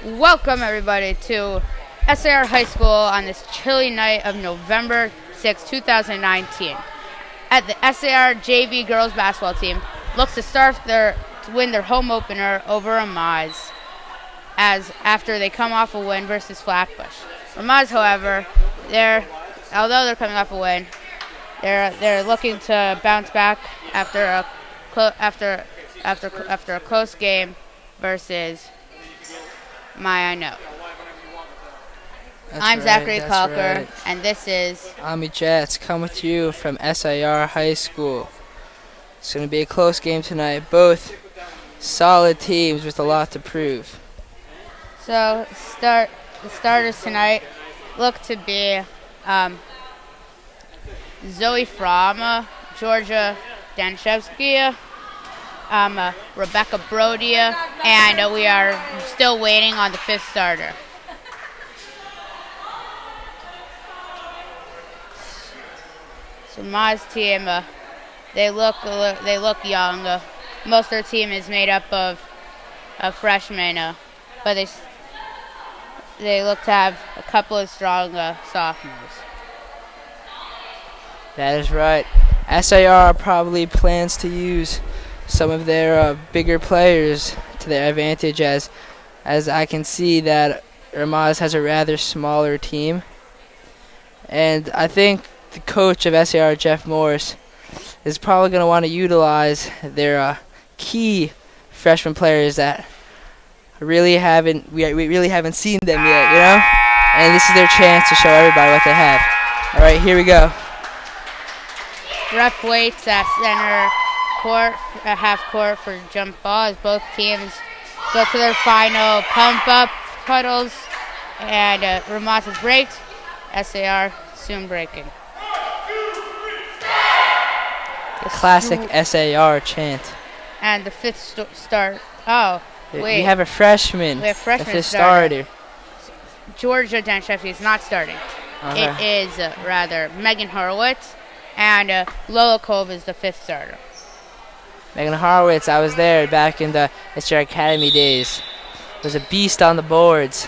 Welcome everybody to SAR High School on this chilly night of November 6, 2019. At the SAR JV girls basketball team looks to win their home opener over Ramaz after they come off a win versus Flatbush. Ramaz, however, although they're coming off a win, they're looking to bounce back after a close game versus I know. I'm Zachary Calker, right. and this is Ami Jets coming to you from SIR High School. It's going to be a close game tonight. Both solid teams with a lot to prove. So the starters tonight look to be Zoe Frama, Georgia Danshevsky, Rebecca Brody, and we are still waiting on the fifth starter. So Ma's team, they look young. Most of their team is made up of freshmen, but they look to have a couple of strong sophomores. That is right. SIR probably plans to use some of their bigger players to their advantage, as I can see that Ramaz has a rather smaller team. And I think the coach of SAR, Jeff Morris, is probably going to want to utilize their key freshman players that we really haven't seen them yet, you know? And this is their chance to show everybody what they have. All right, here we go. Ref waits at center court, half court for jump ball as both teams go to their final pump up puddles, and Ramaz is braked. SAR soon breaking. The classic SAR chant. And the fifth start. Oh, wait. We have a freshman. We have freshman the fifth starter. Georgia Danshevsky is not starting. It is rather Megan Horowitz, and Lola Cove is the fifth starter. Megan Horowitz, I was there back in the SR Academy days. Was a beast on the boards,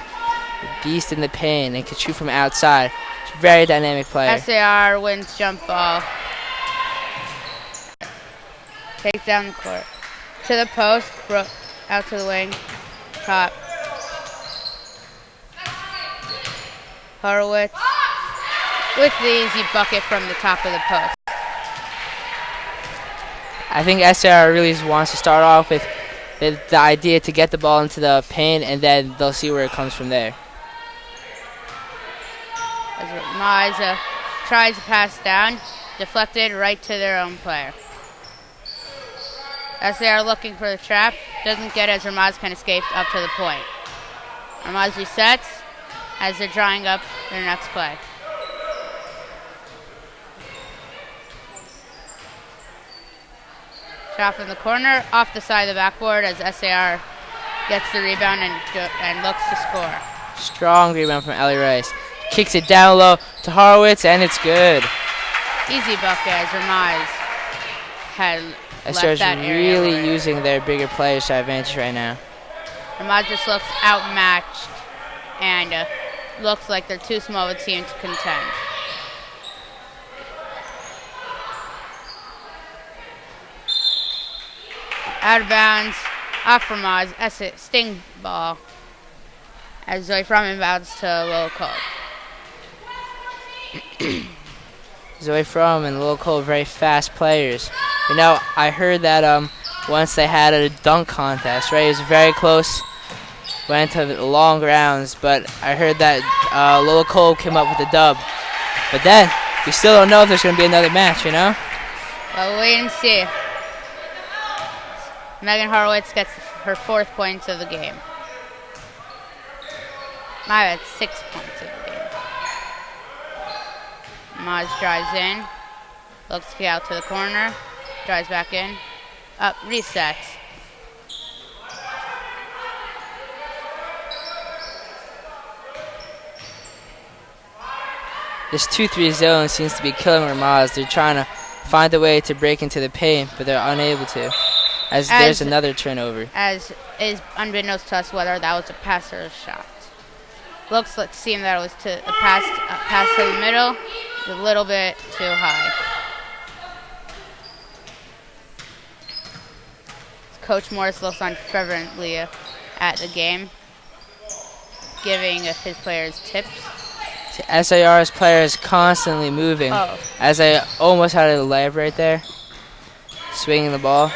a beast in the paint, and could shoot from outside. She's a very dynamic player. SAR wins jump ball. Takes down the court. To the post, out to the wing, top. Horowitz with the easy bucket from the top of the post. I think SAR really wants to start off with the idea to get the ball into the paint, and then they'll see where it comes from there. As Ramaz tries to pass down, deflected right to their own player. SAR looking for the trap, doesn't get as Ramaz can escape up to the point. Ramaz resets as they're drawing up their next play. Shot from the corner, off the side of the backboard as SAR gets the rebound and looks to score. Strong rebound from Ellie Rice. Kicks it down low to Horowitz, and it's good. Easy bucket as Ramaz had SAR's left that area. Really using their bigger players to advantage right now. Ramaz just looks outmatched and looks like they're too small of a team to contend. Out of bounds, off Ramaz, sting ball as Zoe from inbounds to Lola Cole. Zoe Fromm and Lil Cole, very fast players. You know, I heard that once they had a dunk contest, right? It was very close, went to long rounds, but I heard that Lil Cole came up with a dub. But then, we still don't know if there's going to be another match, you know? Well, wait and see. Megan Horowitz gets her 4th points of the game. My bad, 6 points of the game. Maz drives in, looks to get out to the corner, drives back in, up, resets. This 2-3 zone seems to be killing Ramaz. They're trying to find a way to break into the paint, but they're unable to. as there's another turnover. As is unbeknownst to us whether that was a pass or a shot. Looks like seem that it was to a pass to the middle, a little bit too high. Coach Morris looks on fervently at the game, giving his players tips. SAR's players constantly moving. As I almost had a layup right there. Swinging the ball.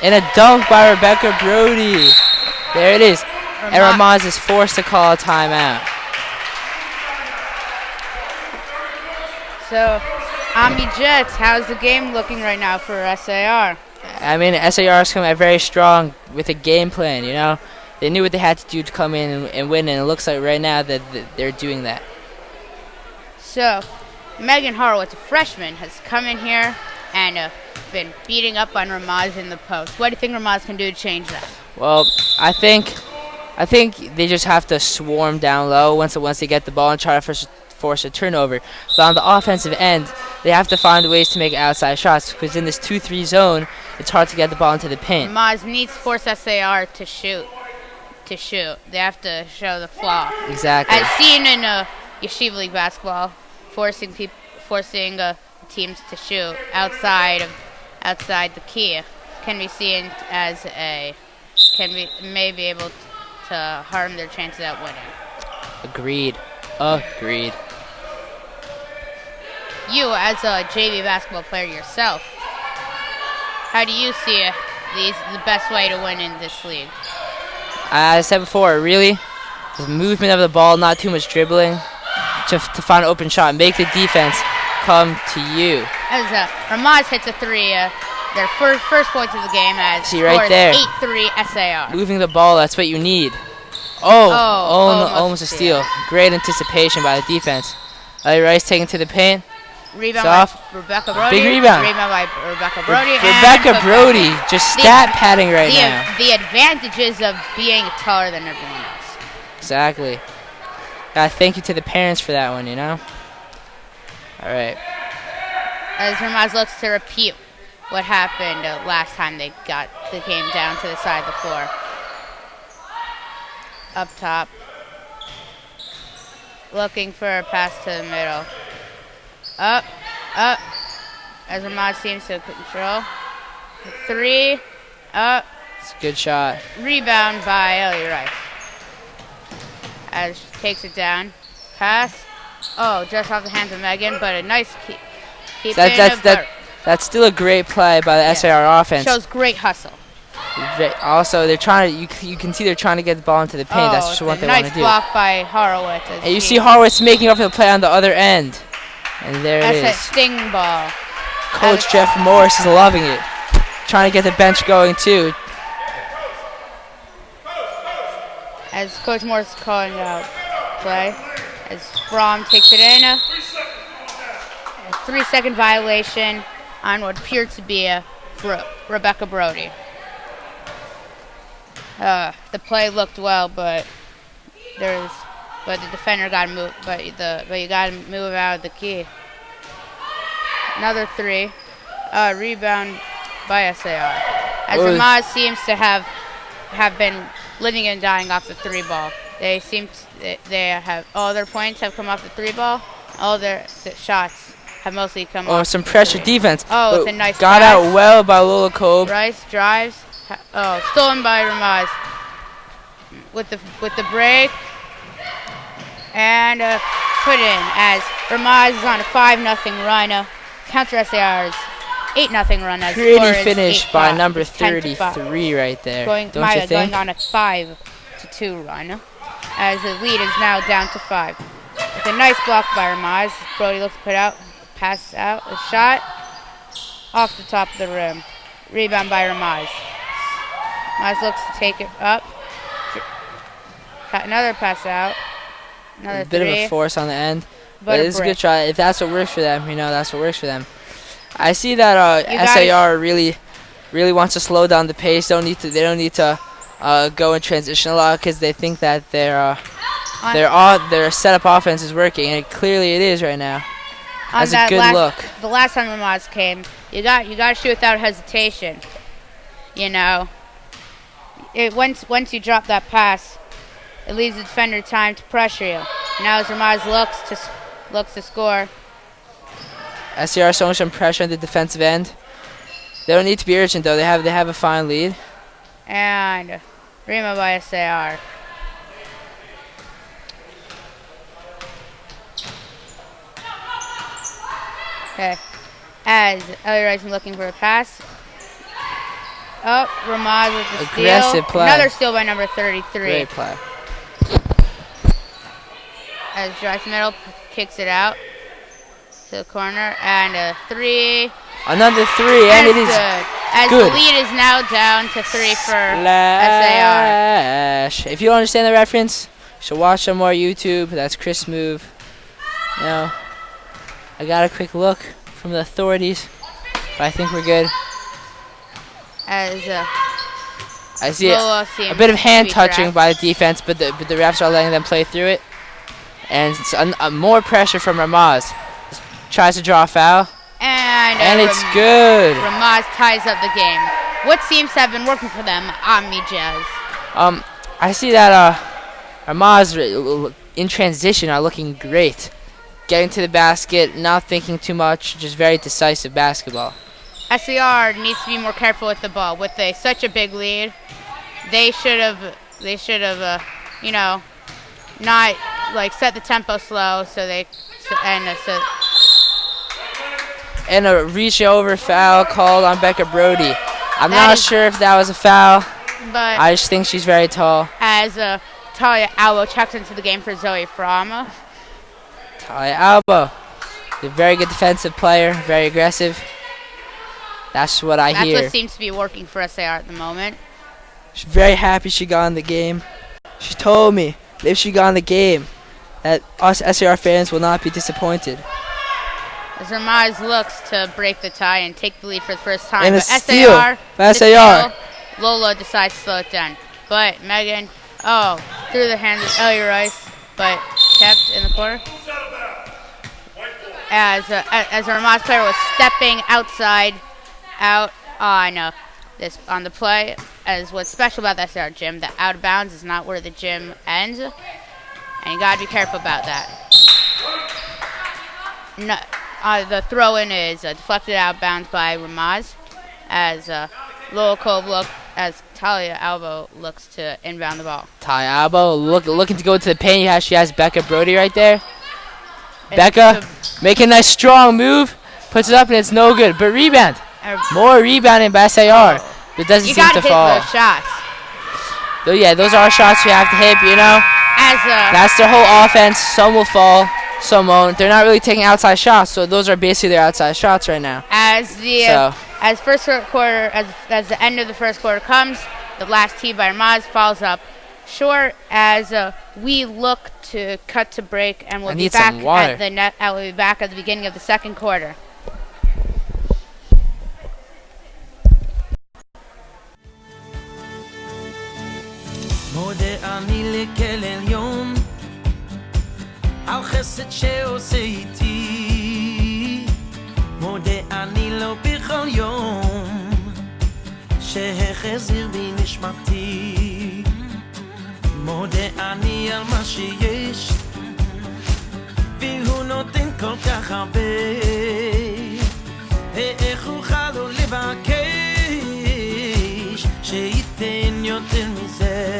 And a dunk by Rebecca Brody. There it is. And Ramaz is forced to call a timeout. So, Ami Jets, how's the game looking right now for SAR? I mean, SAR is coming out very strong with a game plan, you know. They knew what they had to do to come in and win, and it looks like right now that they're doing that. So, Megan Horowitz, a freshman, has come in here and been beating up on Ramaz in the post. What do you think Ramaz can do to change that? Well, I think they just have to swarm down low once they get the ball and try to force a turnover. But on the offensive end, they have to find ways to make outside shots because in this 2-3 zone, it's hard to get the ball into the paint. Ramaz needs to force SAR to shoot. They have to show the flaw. Exactly. As seen in Yeshiva League basketball, forcing teams to shoot outside the key can be seen as may be able to harm their chances at winning. Agreed. You, as a JV basketball player yourself, how do you see the best way to win in this league? As I said before, really, the movement of the ball, not too much dribbling, to find an open shot, make the defense come to you. As Ramaz hits a three, their first points of the game, as see right there, 8-3 SAR. Moving the ball, that's what you need. Almost a steal. Great anticipation by the defense. Ellie Rice taking to the paint. Rebound by Rebecca Brody. Big rebound. Rebound by Rebecca Brody. Rebecca Brody just stat padding right now. The advantages of being taller than everyone else. Exactly. Thank you to the parents for that one, you know? All right. As Ramaz looks to repeat what happened last time they got the game down to the side of the floor. Up top. Looking for a pass to the middle. Up. As Ramaz seems to control. 3. Up. It's a good shot. Rebound by Ellie Rice. As she takes it down. Pass. Just off the hands of Megan, but a nice keep that's still a great play by the SAR offense. Shows great hustle. Also, they're trying to. You can see they're trying to get the ball into the paint. That's just what they want to do. Nice block by Horowitz. And you see Horowitz making up for the play on the other end. And there it is. That's a sting ball. Coach Jeff Morris is loving it. Trying to get the bench going, too. As Coach Morris is calling out play. As Brom takes it in. A 3-second violation on what appeared to be a Rebecca Brody. The play looked well, but the defender got moved. But you got to move out of the key. Another 3, rebound by SAR. As Ramaz seems to have been living and dying off the 3 ball. They have all their points have come off the 3 ball. All their shots have mostly come off. Some pressure defense. It's a nice got pass. Out well by Lola Kobe. Rice drives. Stolen by Ramaz. With the break. And put in as Ramaz is on a 5-0 run. Counter SAR's 8-0 run. As pretty finish by number 33 right there. Don't you think? Going on a 5-2 run. As the lead is now down to 5. With a nice block by Ramaz. Brody looks to put out. Pass out. A shot. Off the top of the rim. Rebound by Ramaz. Ramaz looks to take it up. Another pass out. Another 3. Bit of a force on the end. But it's a good try. If that's what works for them, that's what works for them. I see that SAR really wants to slow down the pace. They don't need to go in transition a lot because they think that their setup offense is working, and clearly it is right now. on That's a good look. The last time Ramaz came, you got to shoot without hesitation. You know, once you drop that pass, it leaves the defender time to pressure you. Now as Ramaz looks to score. SCR showing some pressure on the defensive end. They don't need to be urgent though. They have a fine lead. And Rima by SAR. Okay. As Ellie Rising looking for a pass. Oh, Ramaz with the aggressive steal. Play. Another steal by number 33. Great play. As drives middle, kicks it out to the corner, and a 3. Another 3, and it is good. As good. The lead is now down to 3 for Slash. If you don't understand the reference, you should watch some more YouTube. That's Chris' move. You know, I got a quick look from the authorities, but I think we're good. As I see a bit of hand touching draft. by the defense, but the refs are letting them play through it. And it's more pressure from Ramaz. Tries to draw a foul. And it's good. Ramaz ties up the game. What seems to have been working for them, Omni Jazz. I see that Ramaz in transition are looking great. Getting to the basket, not thinking too much, just very decisive basketball. SCR needs to be more careful with the ball. With such a big lead, they should have, you know, not like set the tempo slow and a reach over foul called on Becca Brody. I'm not sure if that was a foul, but I just think she's very tall. As Talia Albo checks into the game for Zoe Frama. Talia Albo, a very good defensive player, very aggressive. That's what I hear. That's what seems to be working for SAR at the moment. She's very happy she got in the game. She told me that if she got in the game, that us SAR fans will not be disappointed. As Ramaz looks to break the tie and take the lead for the first time. And but a steal by SAR. Lola decides to slow it down. But Megan, through the hands of Ellie Rice, but kept in the corner. As a Ramaz player was stepping out on the play. As what's special about the SAR gym, that out of bounds is not where the gym ends, and you gotta be careful about that. No, the throw-in is deflected out of bounds by Ramaz, as Lola Cove as Talia Albo looks to inbound the ball. Talia Albo looking to go to the paint. She has Becca Brody right there. Becca making a nice strong move, puts it up and it's no good. But rebound, more rebounding by SAR. But doesn't seem to fall. You gotta hit those shots. Though, yeah, those are shots you have to hit. You know, that's their whole offense. Some will fall, some won't. They're not really taking outside shots, so those are basically their outside shots right now. As the end of the first quarter comes, the last tee by Ramaz falls up short. As we look to cut to break, and we'll be back at the net. We'll be back at the beginning of the second quarter. מודה אני לכל עליון על חסד שעושה איתי מודה אני לו בכל יום שהחזיר בי נשמתי מודה אני על מה שיש והוא נותן כל כך הרבה איך אוכל לו לבקש שייתן יותר מזה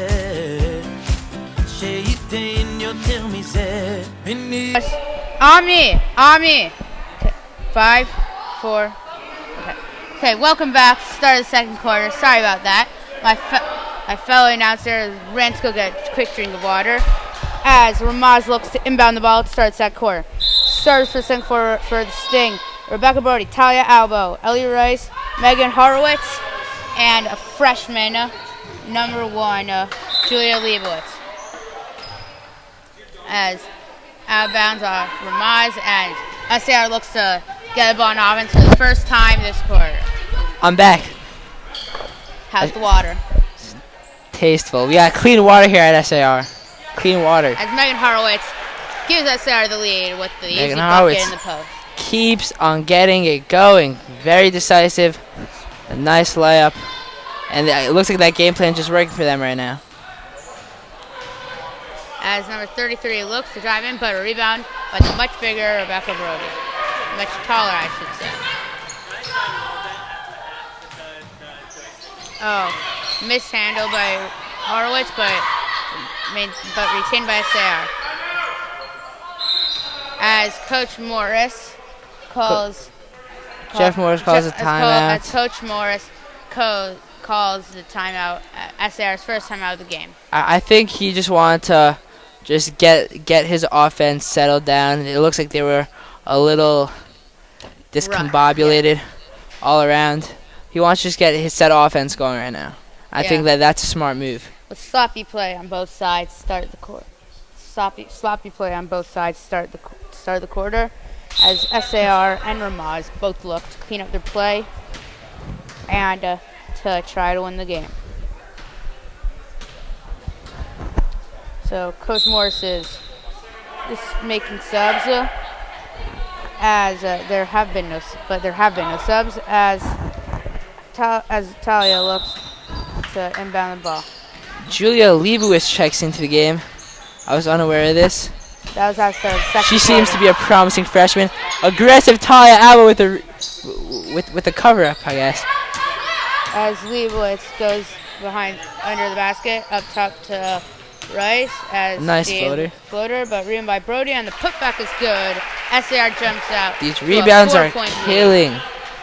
Omni. 5, 4. Okay, welcome back. Start of the second quarter. Sorry about that. My fellow announcer ran to go get a quick drink of water. As Ramaz looks to inbound the ball to start the second quarter. Starters for the second quarter for the Sting: Rebecca Brody, Talia Albo, Ellie Rice, Megan Horowitz, and a freshman, number 1, Julia Leibowitz. As out of bounds off Ramaz, and SAR looks to get a ball on offense for the first time this quarter. I'm back. How's the water? Tasteful. We got clean water here at SAR. Clean water. As Megan Horowitz gives SAR the lead with the easy Megan bucket Horowitz in the post. keeps on getting it going. Very decisive. A nice layup. And it looks like that game plan just working for them right now. As number 33 looks to drive in, but a rebound by the much bigger Rebecca Brody. Much taller, I should say. Oh, mishandled by Horowitz, but retained by SAR. As Coach Morris calls... Jeff Morris calls a timeout. As Coach Morris calls the timeout, SAR's first timeout of the game. I think he just wanted to just get his offense settled down. It looks like they were a little discombobulated all around. He wants to just get his set offense going right now. I think that's a smart move. With sloppy play on both sides, start the quarter. Sloppy play on both sides, start the quarter. As SAR and Ramaz both look to clean up their play and to try to win the game. So Coach Morris is making subs as there have been no subs as Talia looks to inbound the ball. Julia Leibowitz checks into the game. I was unaware of this. That was after the second She seems quarter. to be a promising freshman. Aggressive Talia Alba with the cover up, I guess. As Leibowitz goes under the basket, up top to Rice. As Nice the floater, but rebound by Brody, and the putback is good. SAR jumps out. These rebounds are 4-point lead. killing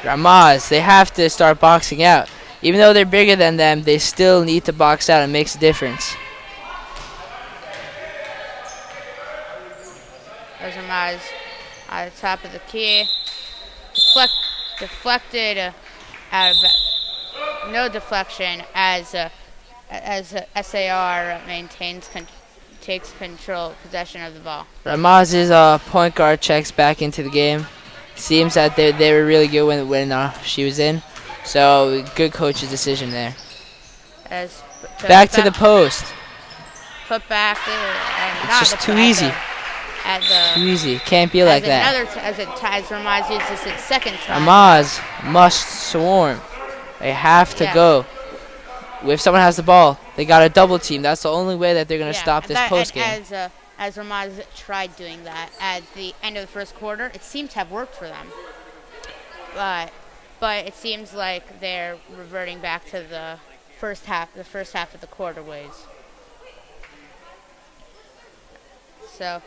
Ramaz. They have to start boxing out. Even though they're bigger than them, they still need to box out. It makes a difference. There's Ramaz at the top of the key. Deflected out of no deflection as SAR takes possession of the ball. Ramaz's point guard checks back into the game. Seems that they were really good when she was in. So good coach's decision there. As Back to the post. Put back. It's just too easy. Too easy. Can't be like that. As Ramaz uses its second time. Ramaz must swarm. They have to go. If someone has the ball, they got a double team. That's the only way that they're going to stop this post game. As Ramaz tried doing that at the end of the first quarter, it seemed to have worked for them. But it seems like they're reverting back to the first half of the quarter ways. So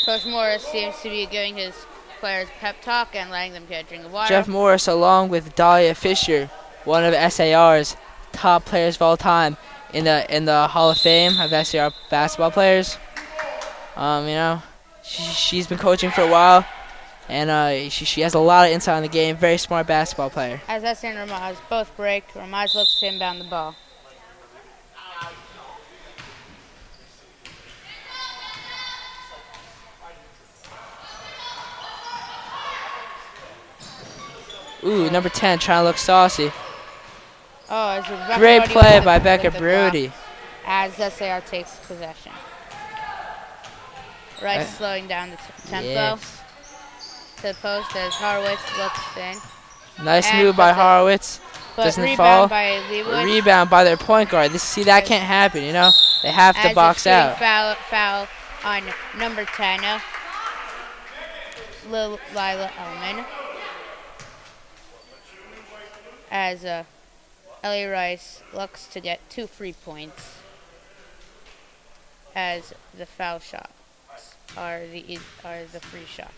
Coach Morris seems to be giving his players pep talk and letting them get a drink of water. Jeff Morris, along with Dahlia Fisher, one of SAR's top players of all time in the Hall of Fame of SAR basketball players. She's been coaching for a while, and she has a lot of insight on the game. Very smart basketball player. As SAR and Ramaz both break, Ramaz looks to inbound the ball. Ooh, number 10 trying to look saucy. Oh, it's Great play by Becca Brody. As SAR takes possession. Rice slowing down the tempo. Yes. To the post as Horowitz looks in. Nice And move by puts it- Horowitz. But Doesn't rebound fall. by Leibowitz. Rebound by their point guard. See, that can't happen, you know? They have to As box a out. Foul on number 10, Lila Ellman. As Ellie Rice looks to get 2 free points. As the foul shots are the free shots.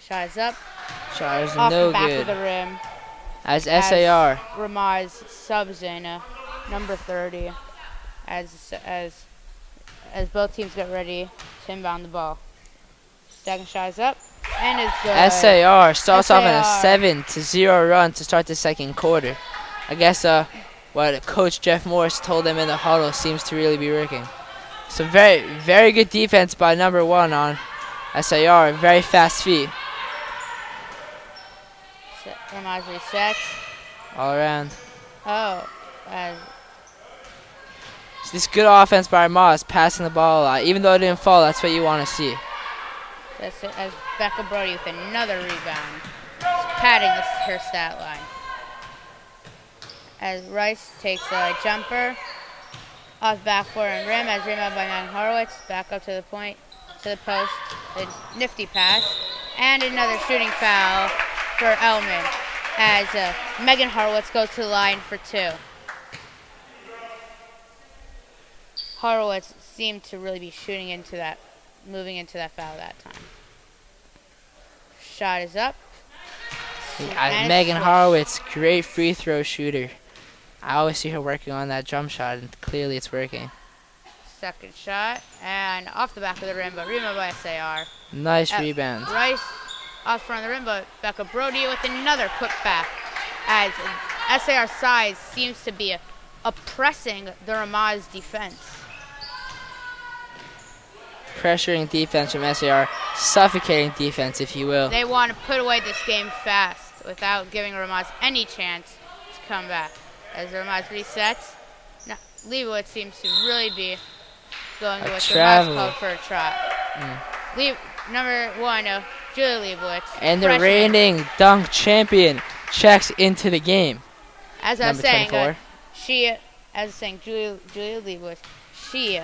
Shot is up. Shot is Off no the back good. of the rim. As SAR. Ramaz subs in number 30 as both teams get ready to inbound the ball. Second shot is up and is good. SAR starts off in a SAR. 7-0 run to start the second quarter. I guess what Coach Jeff Morris told them in the huddle seems to really be working. So very, very good defense by number 1 on SAR. Very fast feet Ramaz resets. all around. Oh, So this good offense by Ramaz, passing the ball a lot. Even though it didn't fall, that's what you want to see. that's it. As Becca Brody with another rebound, padding her stat line. As Rice takes a jumper off backboard and rim as rebound by Megan Horowitz. Back up to the point, to the post. A nifty pass. And another shooting foul for Elman as Megan Horowitz goes to the line for 2. Horowitz seemed to really be shooting into that, moving into that foul that time. Shot is up. Megan Horowitz, great free throw shooter. I always see her working on that jump shot, and clearly it's working. Second shot, and off the back of the rim, but rebound by SAR. Nice rebound. Rice off front of the rim, but Becca Brody with another putback as SAR size seems to be oppressing the Ramaz defense. Pressuring defense from SAR, suffocating defense, if you will. They want to put away this game fast without giving Ramaz any chance to come back. As Ramaz resets, now Leibowitz seems to really be going with Ramaz called for a trot. Number 1, Julia Leibowitz. And the reigning dunk champion checks into the game. As I was saying, Julia Leibowitz, she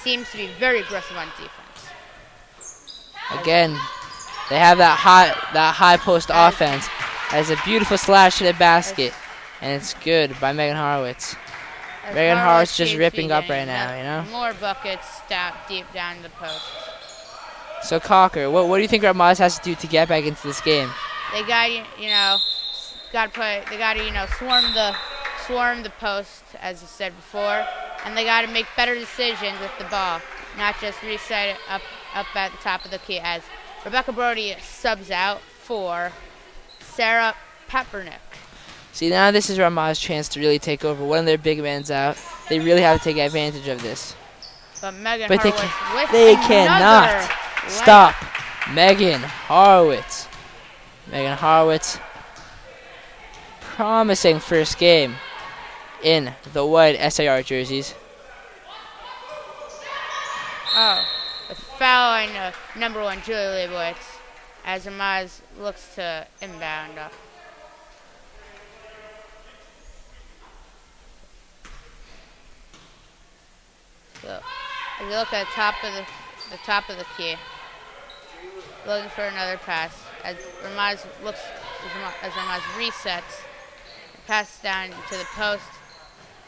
seems to be very aggressive on defense. Again, they have that high post offense. As a beautiful slash to the basket, and it's good by Megan Horowitz. Megan Horowitz just ripping up right now, you know. More buckets deep down the post. So Cocker, what do you think Ramaz has to do to get back into this game? They got to swarm the post, as I said before, and they got to make better decisions with the ball, not just reset it up at the top of the key. As Rebecca Brody subs out for Sarah Peppernick. See, now this is Ramaz's chance to really take over. One of their big men's out. They really have to take advantage of this. But they cannot stop Megan Horowitz. Megan Horowitz, promising first game in the white SAR jerseys. A foul on number 1, Julia Leibowitz, as Ramaz looks to inbound. So, as you look at the top of the key, looking for another pass. As Ramaz resets, pass down to the post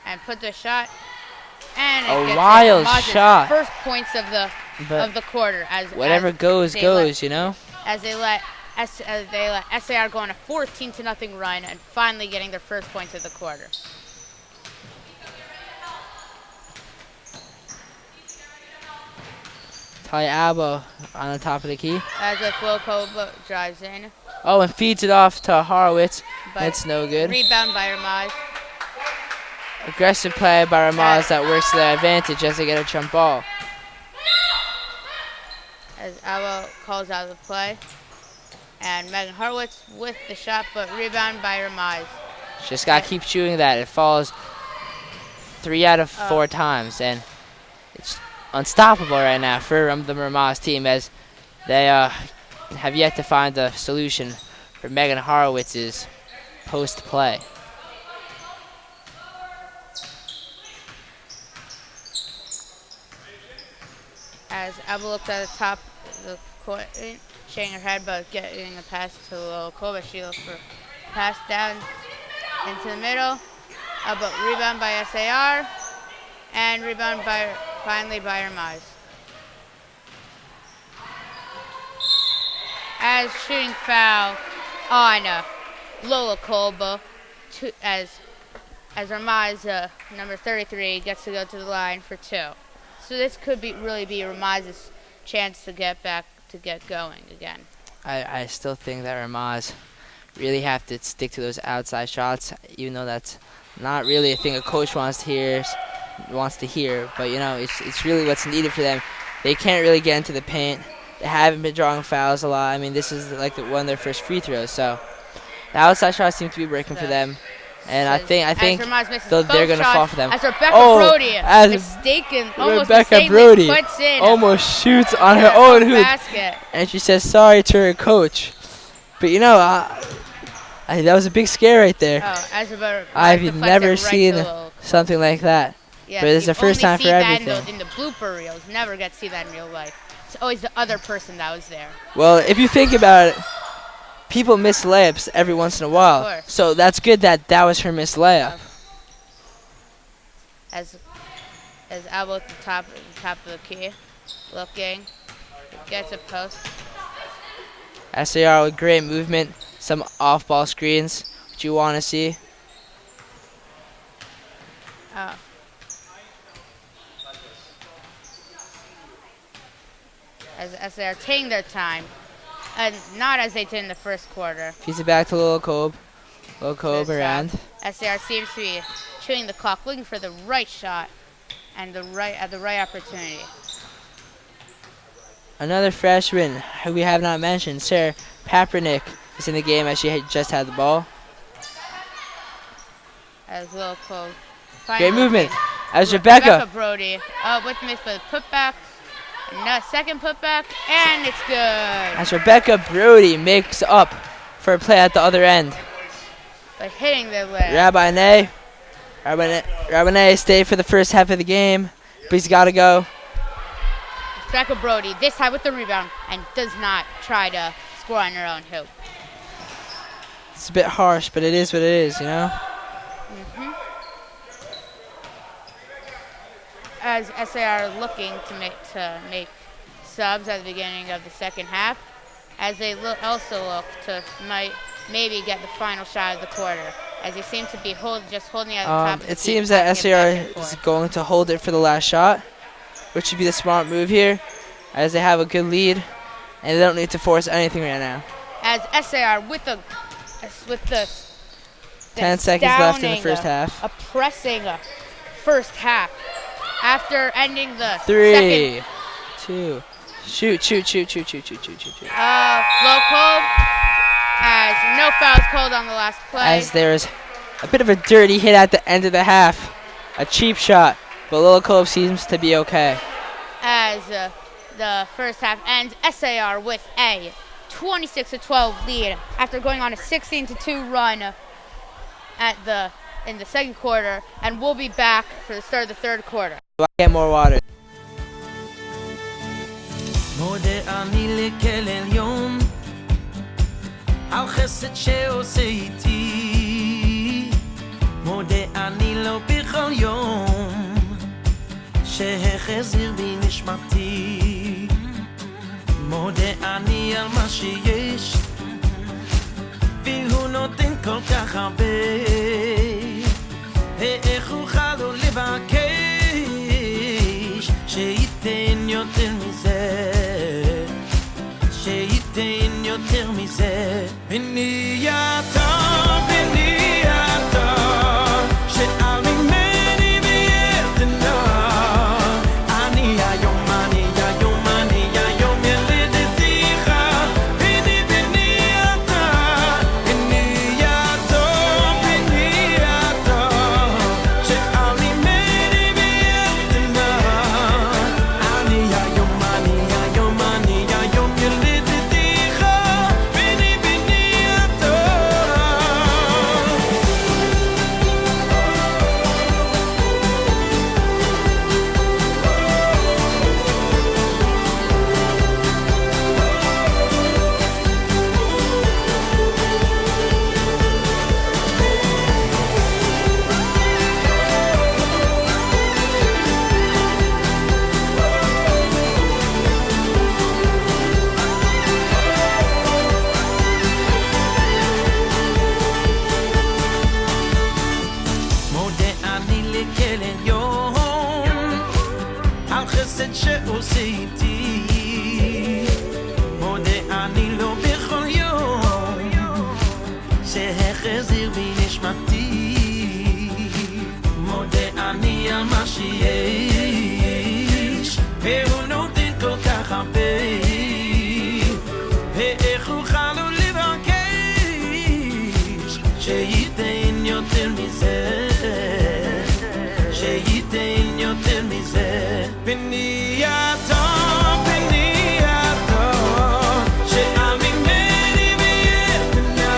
and put the shot, and it gets wild shot. First points of the quarter. As whatever goes, you know. As they let SAR go on a 14-0 run and finally getting their first points of the quarter. Talia Alba on the top of the key. As Wilco drives in. Oh, and feeds it off to Horowitz. That's no good. Rebound by Ramaz. Aggressive play by Ramaz that works to their advantage as they get a jump ball. As Alba calls out the play. And Megan Horowitz with the shot, but rebound by Ramaz. Just got to keep shooting that. It falls 3 out of 4 times, and it's unstoppable right now for the Ramaz team as they have yet to find a solution for Megan Horowitz's post play. As Alba looks at the top of the court, shaking her head, but getting a pass to Wilco, but she looks for a pass down into the middle. But rebound by SAR, and rebound finally by Ramaz. As shooting foul on Lola Kolba, as Ramaz, number 33, gets to go to the line for 2. So this could really be Ramaz's chance to get going again. I still think that Ramaz really have to stick to those outside shots, even though that's not really a thing a coach wants to hear. But you know, it's really what's needed for them. They can't really get into the paint. They haven't been drawing fouls a lot. I mean, this is like one of their first free throws, so the outside shots seem to be working for them. And I think As Ramaz misses they're both gonna shots, fall for them. As Rebecca Oh, Brody as almost Rebecca mistakenly Brody puts in almost shoots on her her own own hoop, basket. and she says sorry to her coach. But that was a big scare right there. Oh, as Rebecca I've deflects never it right seen to the little something like that. Yes, But it's you the first only time see for that everything. in the blooper reels. Never get to see that in real life. It's always the other person that was there. Well, if you think about it, people miss layups every once in a while. course. So that's good that was her missed layup. As elbow at the top of the key, looking, gets a post. SAR with great movement, some off-ball screens, which you want to see. Oh. As they are taking their time, and not as they did in the first quarter. Feeds it back to Lil Kobe. Lil Kobe around. SAR seems to be chewing the clock, looking for the right shot and the right opportunity. Another freshman who we have not mentioned, Sarah Papernick, is in the game as she had just had the ball. As Lil Kobe. Great movement. As Rebecca. Brody. Oh, with miss, but putback. Second putback, and it's good. As Rebecca Brody makes up for a play at the other end. By hitting the lid. Rabineh stayed for the first half of the game, but he's got to go. Rebecca Brody, this time with the rebound, and does not try to score on her own hoop. It's a bit harsh, but it is what it is, you know? Mm-hmm. As SAR looking to make subs at the beginning of the second half, as they also look to maybe get the final shot of the quarter, as they seem to be just holding at the top of the It seems that SAR is going to hold it for the last shot, which would be the smart move here, as they have a good lead, and they don't need to force anything right now. As SAR with the 10 seconds left in the first half. A pressing first half. After ending the 3, 2, shoot. Low Kobe, as no fouls called on the last play. As there's a bit of a dirty hit at the end of the half. A cheap shot, but Lil Kobe seems to be okay. As the first half ends, SAR with a 26-12 lead after going on a 16-2 run in the second quarter, and we'll be back for the start of the third quarter. Do I get more water? מודה אני לכל עליון על חסד שעושה איתי מודה אני לו בכל יום שהחזיר בי נשמתי מודה אני על מה שיש והוא נותן כל כך הרבה איך אוכל לו לבקש שייתן יותר מזה שייתן יותר מזה בני אתה שעל ממני ויתנה אני היום ילדתיך בני אתה שעל ממני ויתנה אני היום ילדתיך בני אתה מודה אני לכל עליון על חסד שעושה איתי מודה אני לו בכל יום שהחזיר בי נשמתי מודה אני על מה שיש והוא נותן כל כך הרבה ואיך אוכל לו לבקש שייתן יותר יותר מזה שייתן יותר מזה בנייתו בנייתו שעל ממני ויתנה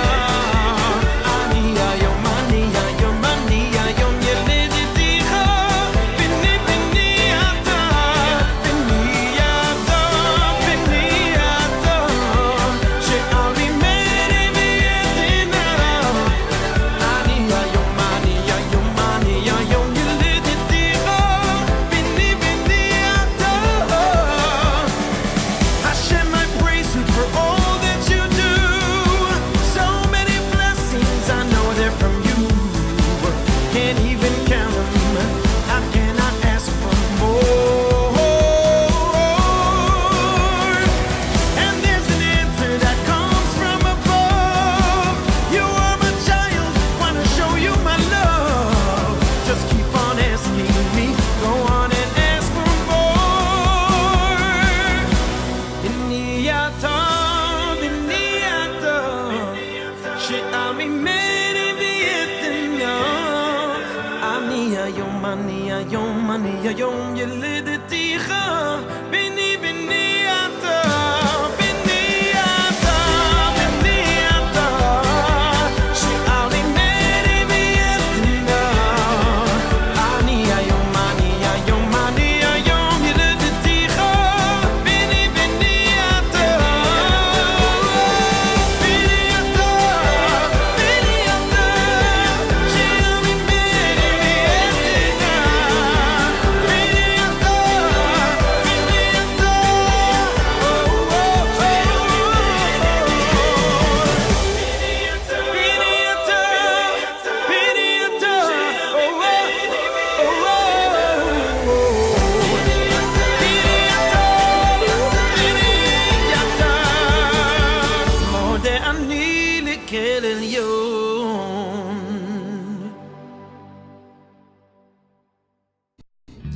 אני היום ילדתיך בנייתו שעל ממני ויתנה אני היום ילדתיך בנייתו Hashem, I praise you for all that you do. So many blessings, I know they're from you. Can't even count them. I cannot ask for more. And there's an answer that comes from above. You are my child, wanna show you my love. Just keep on asking me, go on and ask for more. בנייתו, בנייתו, שעל ממני ויתנה אני היום ילדתיך בנייתו בנייתו שעל ממני ויתנה אני היום ילדתיך בנייתו שעל מודה אני לכל עליון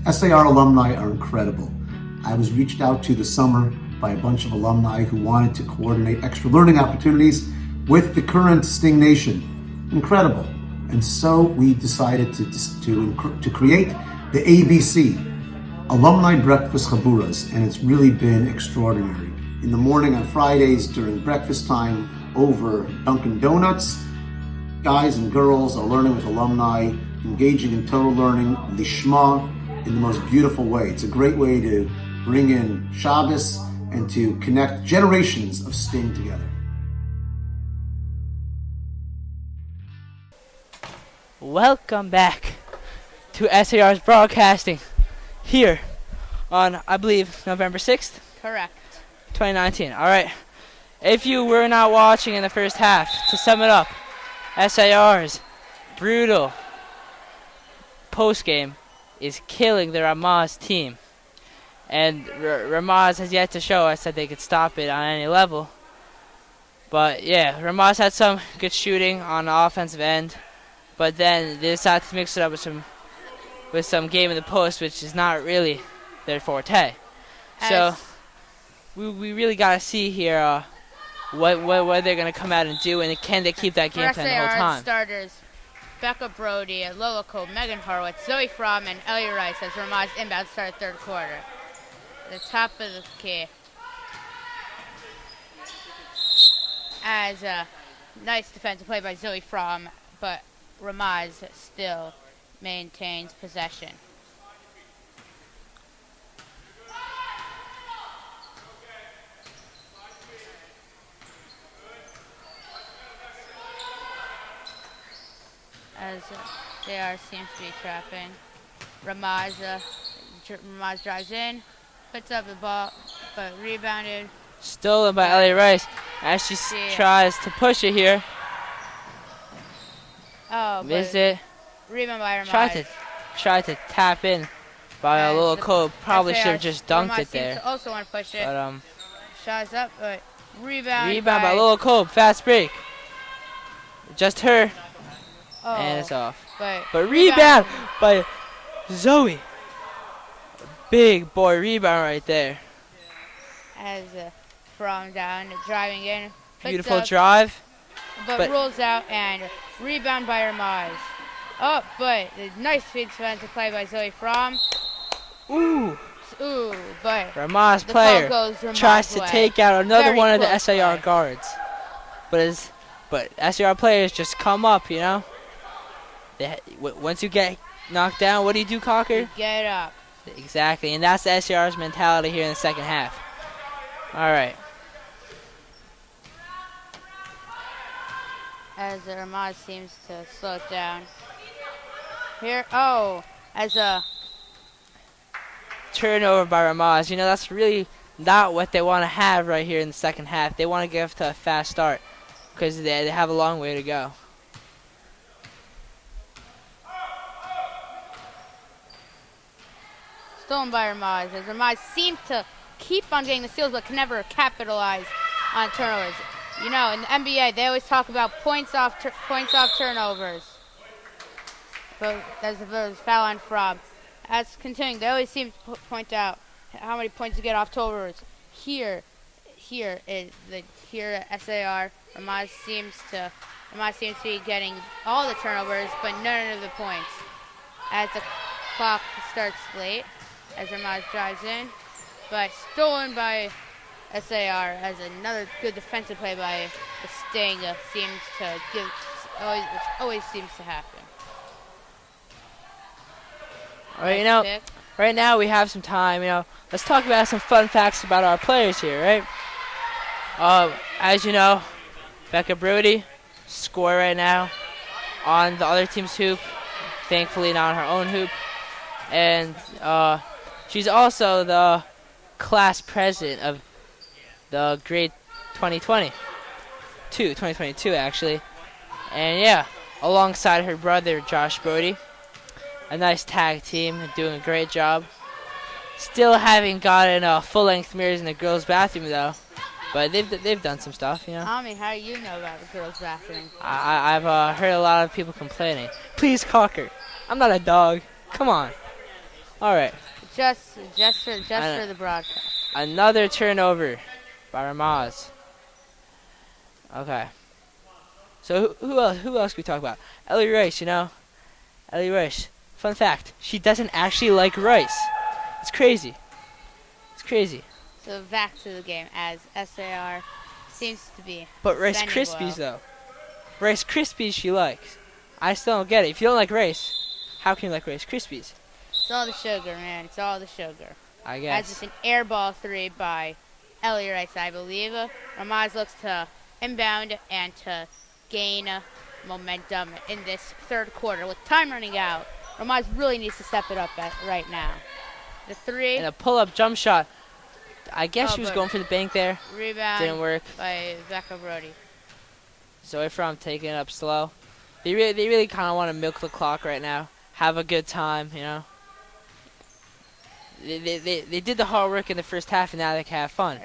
SAR alumni are incredible. I was reached out to this summer by a bunch of alumni who wanted to coordinate extra learning opportunities with the current Sting Nation. Incredible. And so we decided to create the ABC, Alumni Breakfast Chaburas, and it's really been extraordinary. In the morning on Fridays during breakfast time over Dunkin' Donuts, guys and girls are learning with alumni, engaging in Torah learning, lishma, in the most beautiful way. It's a great way to bring in Shabbos and to connect generations of Sting together. Welcome back to SAR's broadcasting here on, I believe, November 6th, Correct. 2019. All right. If you were not watching in the first half, to sum it up, SAR's brutal post-game is killing the Ramaz team. And Ramaz has yet to show us that they could stop it on any level. But yeah, Ramaz had some good shooting on the offensive end. But then they decided to mix it up with some game in the post, which is not really their forte. So we really got to see here what they're going to come out and do, and can they keep that game plan the whole time. Starters, Becca Brody, Lola Cole, Megan Horowitz, Zoe Fromm, and Ellie Rice as Ramaz inbound start third quarter. The top of the key. As a nice defensive play by Zoe Fromm, but Ramaz still maintains possession. As JR seems to be trapping. Ramaz drives in, puts up the ball, but rebounded. Stolen by Ellie Rice as she tries to push it here. Oh, missed it. Rebound by Ramaz. Tried to tap in by a little Cole. Probably should have just dunked Ramaz it there. Also want to push it. But shot's up, but rebound by Lil Cole. Fast break. Just her. Oh, And it's off. But rebound by Zoe. Big boy rebound right there. As from down, driving in. Beautiful drive. but rolls out and rebound by Ramaz. Oh, but a nice defensive play by Zoe Fromm. Ooh. Ooh, but Ramaz the player call goes Ramaz's tries to way. take out another Very one of the close SAR play. guards. But SAR players just come up, you know? Once you get knocked down, what do you do, Cocker? Get up. Exactly, and that's the SAR's mentality here in the second half. All right. As Ramaz seems to slow it down. Here, oh, as a Turnover by Ramaz. You know, that's really not what they want to have right here in the second half. They want to get off to a fast start because they have a long way to go. stolen by Ramaz, as Ramaz seemed to keep on getting the steals but can never capitalize on turnovers. You know, in the NBA, they always talk about points off turnovers. But that's a foul on Fromm. As continuing, they always seem to point out how many points you get off turnovers. Here at SAR, Ramaz seems to be getting all the turnovers, but none of the points. As the clock starts late, as Ramaz drives in, but stolen by SAR. As another good defensive play by the Sting seems to which always seems to happen. All right, you know, right now we have some time. You know, let's talk about some fun facts about our players here, right? As you know, Becca Brody score right now on the other team's hoop. Thankfully, not on her own hoop, and she's also the class president of the grade 2022 actually, and yeah, alongside her brother Josh Brody. A nice tag team, doing a great job. Still haven't gotten full-length mirrors in the girls' bathroom though, but they've done some stuff, you know. Tommy, how do you know about the girls' bathroom? I've heard a lot of people complaining. Please, Cocker, I'm not a dog. Come on. All right. Just for the broadcast. Another turnover by Ramaz. Okay. So who else can we talk about? Ellie Rice, you know. Ellie Rice. Fun fact, she doesn't actually like rice. It's crazy. It's crazy. So back to the game as SAR seems to be. But Rice Krispies though. Rice Krispies she likes. I still don't get it. If you don't like rice, how can you like Rice Krispies? It's all the sugar, man. It's all the sugar. I guess. As it's an air ball three by Ellie Rice, I believe. Ramaz looks to inbound and to gain momentum in this third quarter. With time running out, Ramaz really needs to step it up right now. The three. And a pull-up jump shot. I guess she was going for the bank there. Rebound. Didn't work. By Becca Brody. Zoe Fromm taking it up slow. They really kind of want to milk the clock right now. Have a good time, you know. They did the hard work in the first half, and now they can have fun.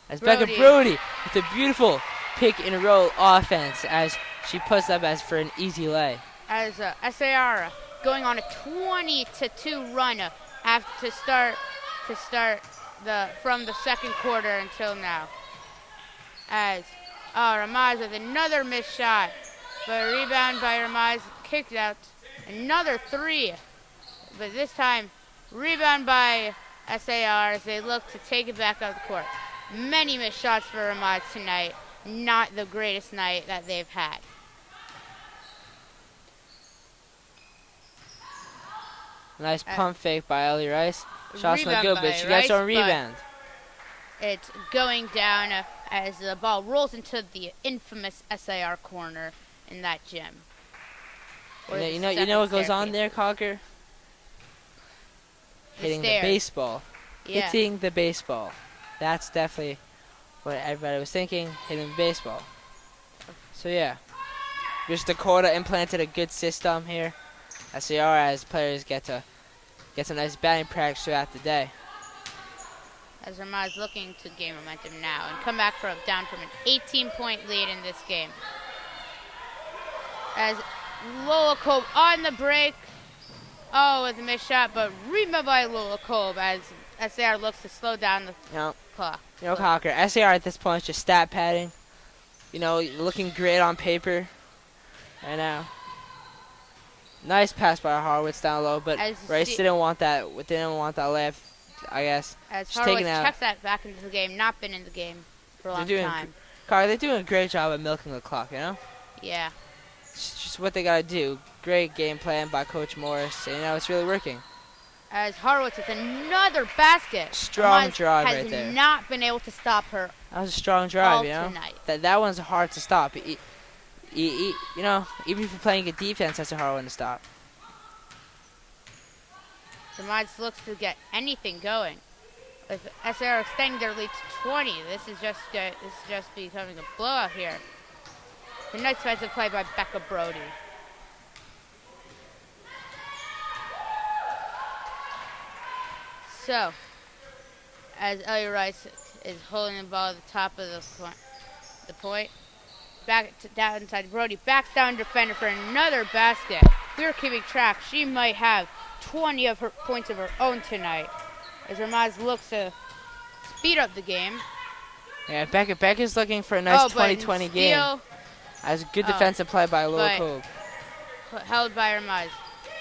As Becca Brody with a beautiful pick and roll offense, as she puts up as for an easy lay. As SAR going on a 20-2 run after to start from the second quarter until now. As Ramaz with another missed shot, but a rebound by Ramaz, kicked out. Another three, but this time rebound by SAR as they look to take it back out of the court. Many missed shots for Ramaz tonight. Not the greatest night that they've had. Nice pump fake by Ellie Rice. Shot's not good, but she gets on rebound. It's going down as the ball rolls into the infamous SAR corner in that gym. You know what goes on there, Cocker? Hitting the baseball. Yeah. Hitting the baseball. That's definitely what everybody was thinking, hitting the baseball. So yeah. Just Dakota implanted a good system here. SAR as players get some nice batting practice throughout the day. As Ramaz looking to gain momentum now and come back down from an 18-point lead in this game. As Lola Kolb on the break. Oh, with a missed shot, but rebound by Lola Kolb as SAR looks to slow down the clock. You know, Cocker, SAR at this point is just stat padding. looking great on paper right now. Nice pass by Horowitz down low, but As you Rice see- didn't want that. Didn't want that layup, I guess. As Just taking Horowitz out. checks that back into the game, not been in the game for a long time. Carl, they're doing a great job of milking the clock. Yeah. It's just what they gotta do. Great game plan by Coach Morris. And, it's really working. As Horowitz with another basket. Strong Ramaz drive has right there. not been able to stop her That was a strong drive, all tonight. That one's hard to stop. Even if you're playing a defense, that's a hard one to stop. Ramaz looks to get anything going. With SAR extending their lead to 20, this is just becoming a blowout here. The nice defensive play by Becca Brody. So, as Ellie Rice is holding the ball at the top of the point, down inside Brody, back down defender for another basket. We're keeping track. She might have 20 of her points of her own tonight. As Ramaz looks to speed up the game. Yeah, Becca's looking for a nice 20-20 game. As good defensive play by Lola Cove. Held by Ramaz.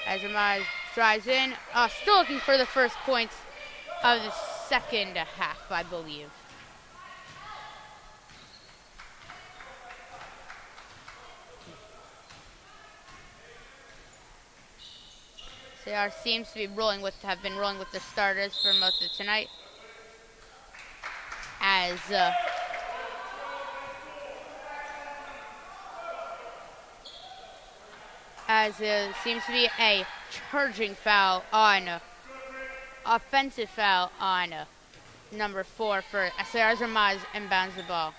As Ramaz drives in, still looking for the first points of the second half, I believe. CR seems to be have been rolling with their starters for most of tonight. As it seems to be a charging foul offensive foul on number 4 for SAR's Ramaz inbounds the ball.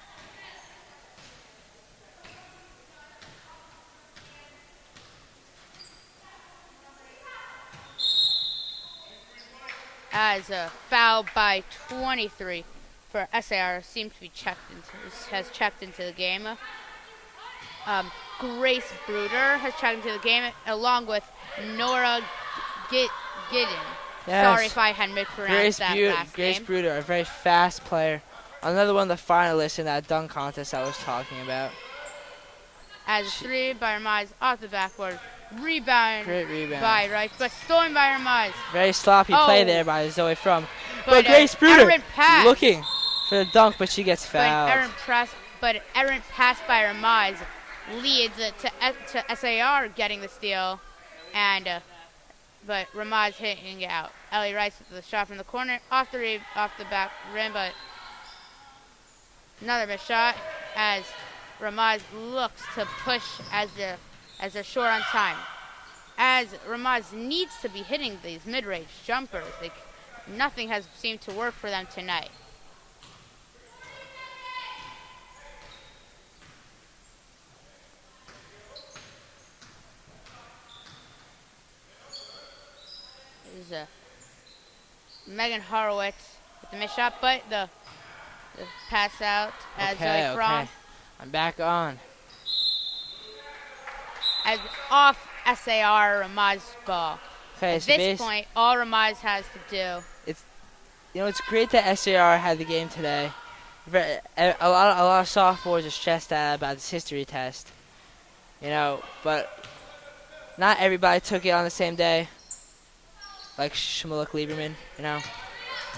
As a foul by 23 for SAR seems to be has checked into the game. Grace Bruder has checked into the game along with Nora Giddin. Yes. Sorry if I had mispronounced that last Grace name. Bruder, a very fast player. Another one of the finalists in that dunk contest I was talking about. As a 3 by Ramaz off the backboard. Rebound. Great rebound. By Rice, but stolen by Ramaz. Very sloppy play there by Zoe Frum. But But Grace Bruder errant pass. looking for the dunk, but she gets But fouled. an errant pass by Ramaz leads to SAR getting the steal, but Ramaz hitting it out. Ellie Rice with the shot from the corner, off the back rim, but another missed shot as Ramaz looks to push as they're short on time. As Ramaz needs to be hitting these mid-range jumpers, nothing has seemed to work for them tonight. There's Megan Horowitz with the missed shot, but the pass out as Okay. from I'm back on. as off SAR Ramaz's ball. Okay, At so this point, all Ramaz has to do. it's great that SAR had the game today. A lot of sophomores are stressed out about this history test. But not everybody took it on the same day. Like Shmulek Lieberman,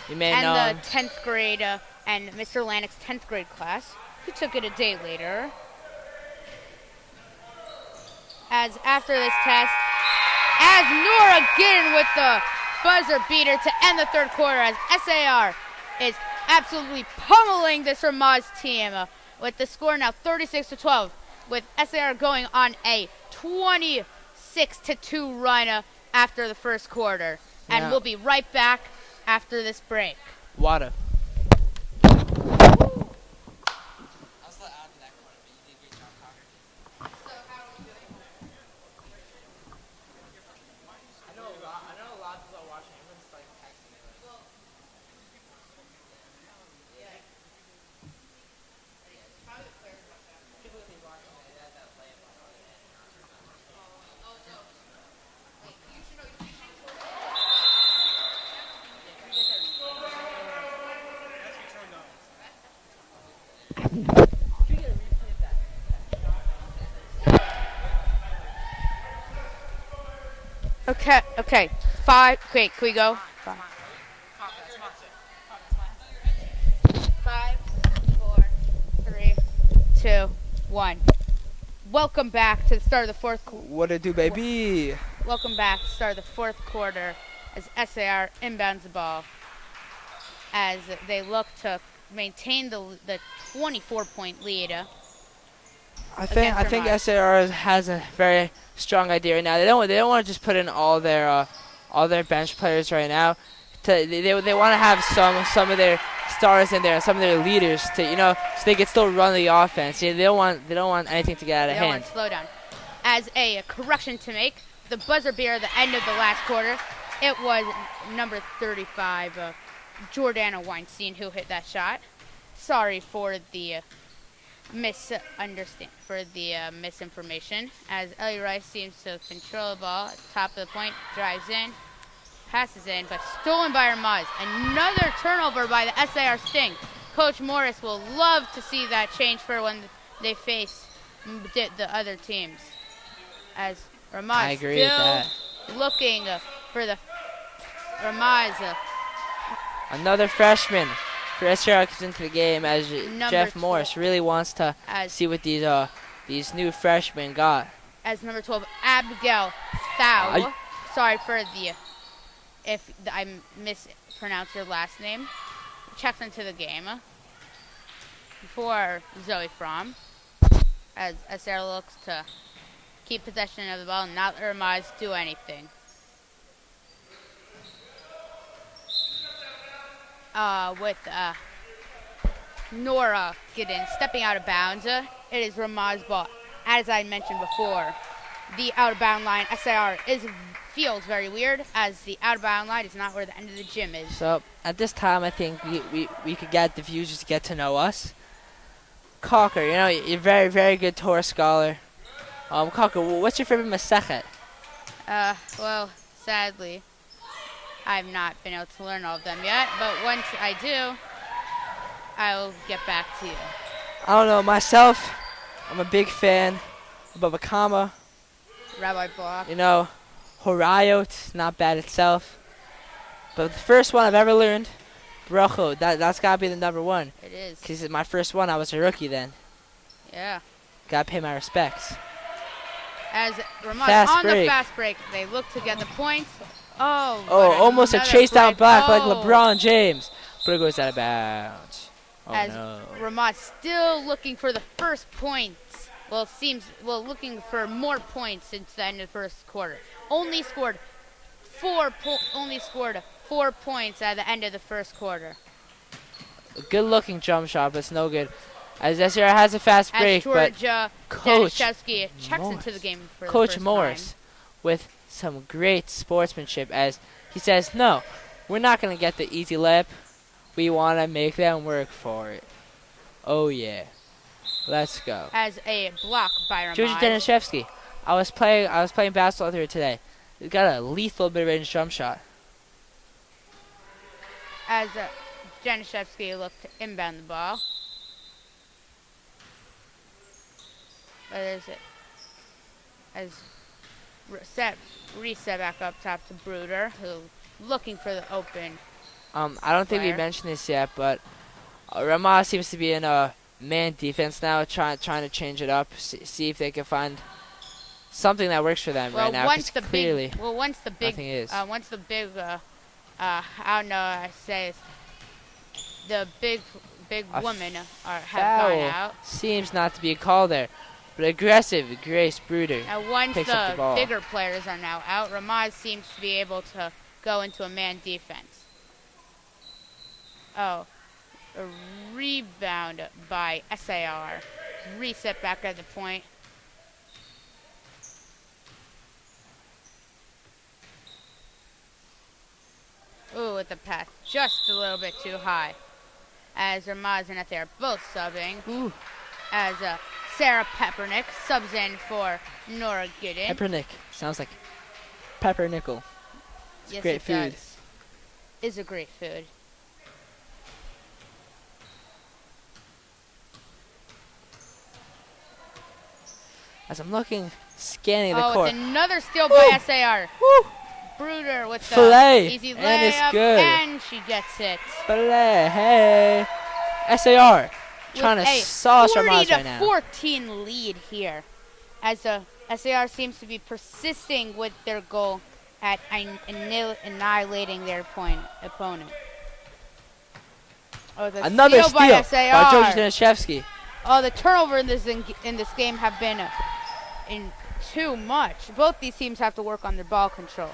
You may know him. And the 10th grade and Mr. Lannick's 10th grade class, who took it a day later. As after this test, as Nora Giddin with the buzzer beater to end the third quarter, as SAR is absolutely pummeling this Ramaz team with the score now 36-12, with SAR going on a 26-2 run after the first quarter. And Yeah. we'll be right back after this break. Wada. Okay. 5. Wait, can we go? 5, 4, 3, 2, 1. Welcome back to the start of the fourth. What it do, baby? Welcome back to the start of the fourth quarter as SAR inbounds the ball as they look to maintain the 24-point lead. I think SAR has a very strong idea right now. They don't want to just put in all their bench players right now. They want to have some of their stars in there and some of their leaders to so they can still run the offense. They don't want anything to get out of They don't hand. want to slow down. As a correction to make, the buzzer beater at the end of the last quarter, it was number 35, Jordana Weinstein, who hit that shot. Sorry for the misinformation, as Ellie Rice seems to control the ball at the top of the point, drives in, passes in, but stolen by Ramaz. Another turnover by the SAR Sting. Coach Morris will love to see that change for when they face the other teams. As Ramaz I agree with still that. looking for the Ramaz. Another freshman for SAR comes into the game as Number Jeff 12. Morris really wants to As- see what these new freshmen got. As number 12, Abigail Thau. Aye. Sorry for if I mispronounced your last name. Checks into the game for Zoe Fromm. As SR looks to keep possession of the ball and not let Ramaz do anything. With Nora Giddens stepping out of bounds. It is Ramaz's ball. As I mentioned before, the out-of-bound line, SAR, feels very weird, as the out-of-bound line is not where the end of the gym is. So at this time, I think we could get the viewers to get to know us. Cocker, you're very, very good Torah scholar. Cocker, what's your favorite Masechet? Well, sadly, I've not been able to learn all of them yet, but once I do, I'll get back to you. I don't know, myself, I'm a big fan of Baba Kama. Rabbi Block. Horayot, not bad itself. But the first one I've ever learned, Bracho, that's got to be the number one. It is. Because my first one, I was a rookie then. Yeah. Got to pay my respects. As Ramaz Fast on break. the fast break, they look to get the points. Oh, Oh, but almost a another chase down break. block like Oh. LeBron James. But it goes out of bounds. Oh, As no. Ramaz still looking for the first points. Looking for more points since the end of the first quarter. Only scored 4 points at the end of the first quarter. A good-looking jump shot, but it's no good. As SR has a fast As break, but Georgia Coach Danishevsky checks Morris. into the game for the Coach first Morris with some great sportsmanship as he says, no, we're not going to get the easy lap. We want to make them work for it. Oh, yeah. Let's go. time. As a block by Ramaz. Georgia Danishevsky. I was playing basketball with her today. He's got a lethal mid-range jump shot. As Janishevsky looked to inbound the ball. But reset back up top to Bruder, who looking for the open. I don't think we Player. mentioned this yet, but Ramaz seems to be in a man defense now, trying to change it up, see if they can find something that works for them right now. 'Cause clearly, once the big, nothing is. I don't know, I say the big A women have foul gone out. seems not to be a call there, but aggressive Grace Bruder. Once picks up the ball. bigger players are now out, Ramaz seems to be able to go into a man defense. Oh, a rebound by SAR. Reset back at the point. Ooh, with the pass just a little bit too high. As Ramaz and Ethel are both subbing. Ooh, As Sarah Peppernick subs in for Nora Giddens. Peppernick sounds like peppernickel. Yes, great it food. does. Is a great food. As I'm scanning the Oh, court. it's another steal by SAR. Woo! Bruder with the Filet, easy layup, and it's good. and she gets it. Filet, hey. SAR trying With to a sauce 40 Ramaz to right now. 14 lead here, as the SAR seems to be persisting with their goal at annihilating their opponent. Oh, the Another steal steal by SAR. by George Danishevsky. Oh, the turnover in this game have been in too much. Both these teams have to work on their ball control.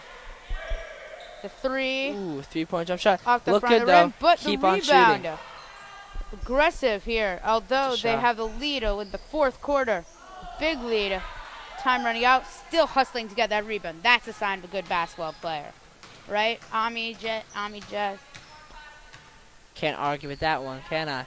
The three Ooh, 3-point jump shot. off the Look front good of the though. rim, but Keep the on rebound. shooting. Aggressive here, although Good they shot. have the lead in the fourth quarter. Big lead. Time running out, still hustling to get that rebound. That's a sign of a good basketball player. Right? Ami Jet. Can't argue with that one, can I?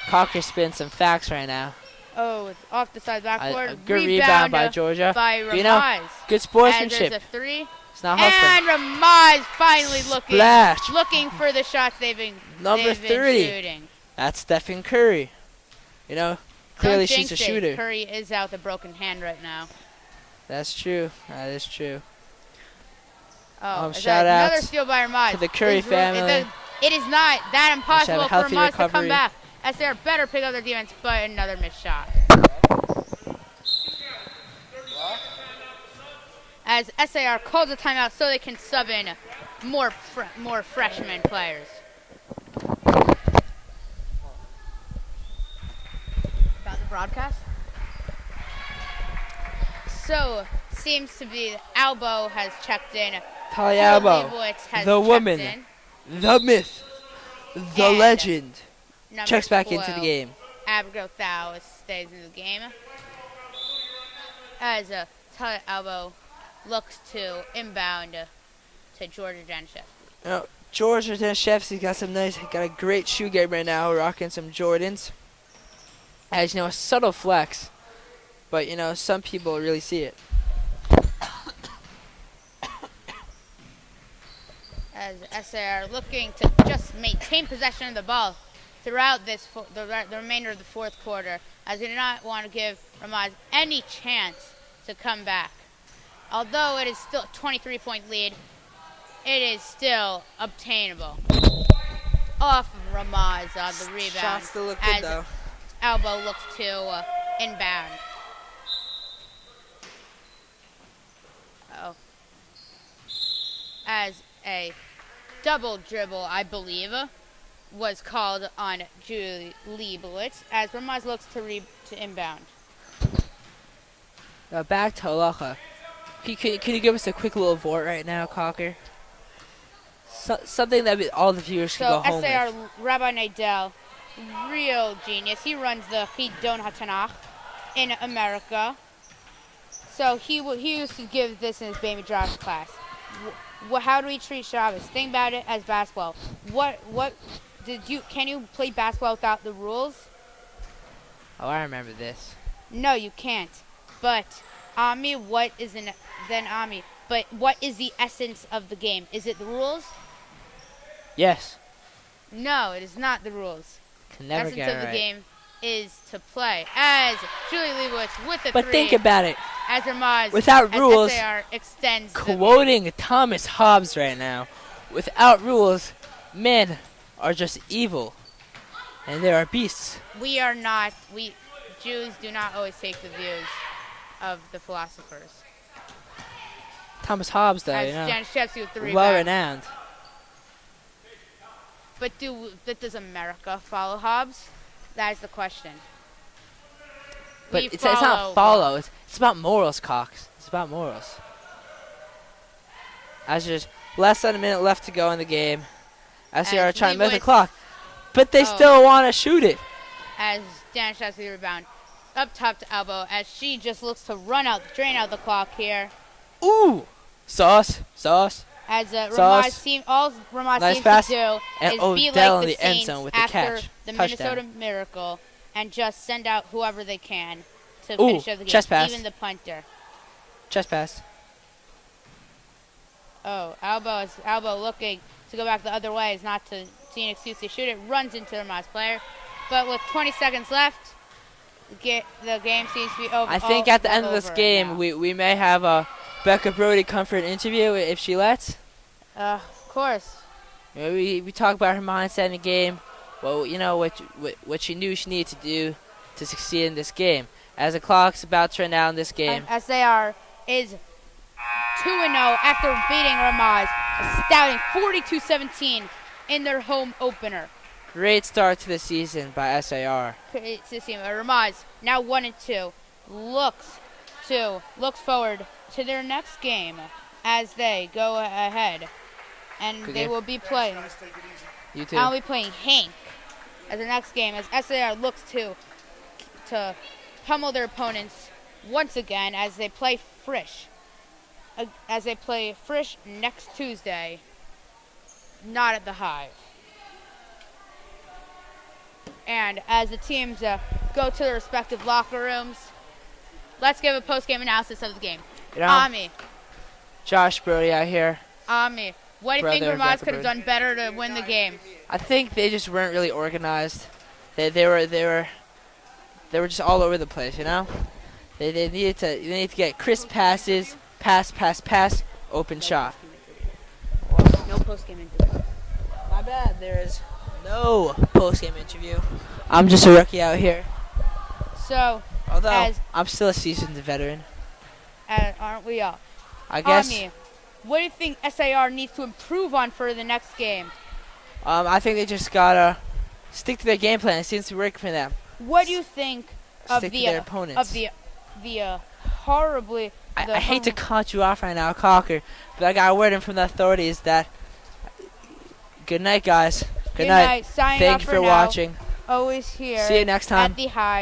Cocker spinning some facts right now. Oh, it's off the side backboard. A good rebound by Georgia. By Ramaz. You know, good As sportsmanship. there's a three. It's not hustling. And Ramaz finally Splash. looking for the shots they've been Number they've been 3. shooting. That's Stephen Curry. You know, clearly Don't she's a jinx it. shooter. Curry is out the broken hand right now. That's true. That is true. Oh, shout another out steal by Ramaz. to the Curry family. It is not that impossible for healthy Ramaz to come recovery. back. As they're better pick up their defense, but another missed shot. As SAR calls a timeout so they can sub in more freshman players. About the broadcast? So, seems to be Albo has checked in. Talia Albo, Leibowitz has the checked woman, in. the myth, the And legend. Number Checks back into 12, the game. Abigail Thau stays in the game. As Talia Albo looks to inbound to Georgia Janshevsky. Georgia Danishevsky got a great shoe game right now, rocking some Jordans. As you know, a subtle flex, but you know, some people really see it. As SAR looking to just maintain possession of the ball throughout the remainder of the fourth quarter, as they do not want to give Ramaz any chance to come back. Although it is still a 23-point lead, it is still obtainable. Off of Ramaz on the rebound. Shots still look good as though. Albo looks to inbound. As a double dribble, I believe, was called on Julie Leibowitz, as Ramaz looks to inbound. Now back to halacha. Can you give us a quick little vort right now, Cocker? Something that all the viewers can go home SAR with. Rabbi Nadel, real genius. He runs the Chidon HaTanakh in America. So he used to give this in his Baby Josh class. How do we treat Shabbos? Think about it as basketball. Can you play basketball without the rules? Oh, I remember this. No, you can't. But Ami, what is the essence of the game? Is it the rules? Yes. No, it is not the rules. Can never Essence get of it the right. game is to play. As Julie Leibowitz with the But three. think about it. As Ramaz, Without as rules, SAR extends the game. Quoting Thomas Hobbes right now, without rules, men are just evil, and there are beasts. Jews do not always take the views of the philosophers. Thomas Hobbes, though, As you know, Janishevsky with the well rebound. renowned. But does America follow Hobbes? That is the question. But We it's not follow. It's about morals, Cox. It's about morals. As there's less than a minute left to go in the game, as they are trying to milk the Leibowitz- clock, but they still want to shoot it. As Janishevsky rebound up top to Elbow, as she just looks to drain out the clock here. Ooh, sauce. As Sauce. all Ramaz Nice seems pass. to do And is Odell be in like the the end Saints zone with the after catch. the Touchdown. Minnesota Miracle and just send out whoever they can to Ooh, finish up the game, chest pass. even the punter. Chest pass. Oh, Albo looking to go back the other way is not to see an excuse to shoot it. Runs into the Ramaz player. But with 20 seconds left, the game seems to be over. I think at the end of this game, we may have a Rebecca Brody come for an interview if she lets? Of course. We talk about her mindset in the game. Well, what she knew she needed to do to succeed in this game. As the clock's about to run out in this game. SAR is 2-0 after beating Ramaz, astounding 42-17 in their home opener. Great start to the season by SAR. Ramaz now 1-2 looks forward to their next game as they go ahead, and Good they game. will be playing. You too. I'll be playing Hank as the next game as SAR looks to pummel their opponents once again as they play Frisch. Next Tuesday, not at the Hive. And as the teams go to their respective locker rooms, let's give a post-game analysis of the game. Ami, Josh Brody out here. Ami, what do you think Brother Ramaz Rebecca could have done better to win the game? I think they just weren't really organized. They were just all over the place, They needed to get crisp passes, pass, open shot. No post-game interview. My bad. There is no post-game interview. I'm just a rookie out here. So, Although I'm still a seasoned veteran. aren't we all? I guess. Ami, what do you think SAR needs to improve on for the next game? I think they just gotta stick to their game plan. It seems to work for them. What do you think of Stick to the their opponents. horribly? I hate to cut you off right now, Cocker, but I got a word in from the authorities that. Good night, guys. Good night. Signing Thank off you for for now. watching. Always here. See you next time. At the Hive.